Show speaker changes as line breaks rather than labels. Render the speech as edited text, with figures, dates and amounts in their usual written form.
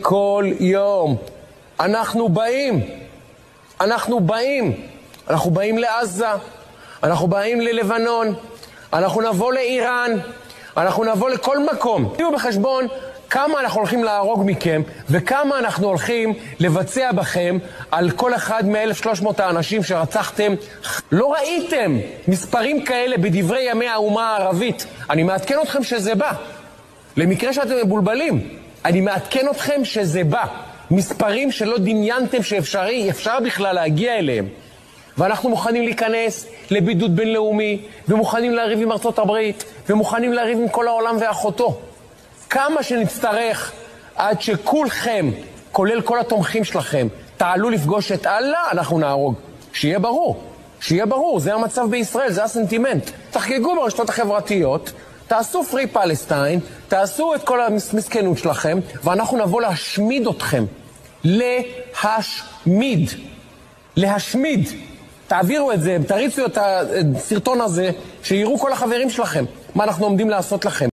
כל יום. אנחנו באים לעזה, אנחנו באים ללבנון, אנחנו נבוא לאיראן, אנחנו נבוא לכל מקום. תהיו בחשבון כמה אנחנו הולכים להרוג מכם, וכמה אנחנו הולכים לבצע בכם על כל אחד מ-1,300 האנשים שרצחתם. לא ראיתם מספרים כאלה בדברי ימי האומה הערבית. אני מעדכן אתכם שזה בא. למקרה שאתם מבולבלים, אני מעדכן אתכם שזה בא. מספרים שלא דמיינתם שאפשר בכלל להגיע אליהם. ואנחנו מוכנים להיכנס לבידוד בינלאומי, ומוכנים להריב עם ארצות הברית, ומוכנים להריב עם כל העולם ואחותו. כמה שנצטרך עד שכולכם, כולל כל התומכים שלכם, תעלו לפגוש את אללה, אנחנו נהרוג. שיהיה ברור, זה המצב בישראל, זה הסנטימנט. תחגגו ברשתות החברתיות, תעשו פרי פלסטיין, תעשו את כל המסכנות שלכם, ואנחנו נבוא להשמיד אתכם. להשמיד. תעבירו את זה, תריצו את הסרטון הזה, שיראו כל החברים שלכם מה אנחנו עומדים לעשות לכם.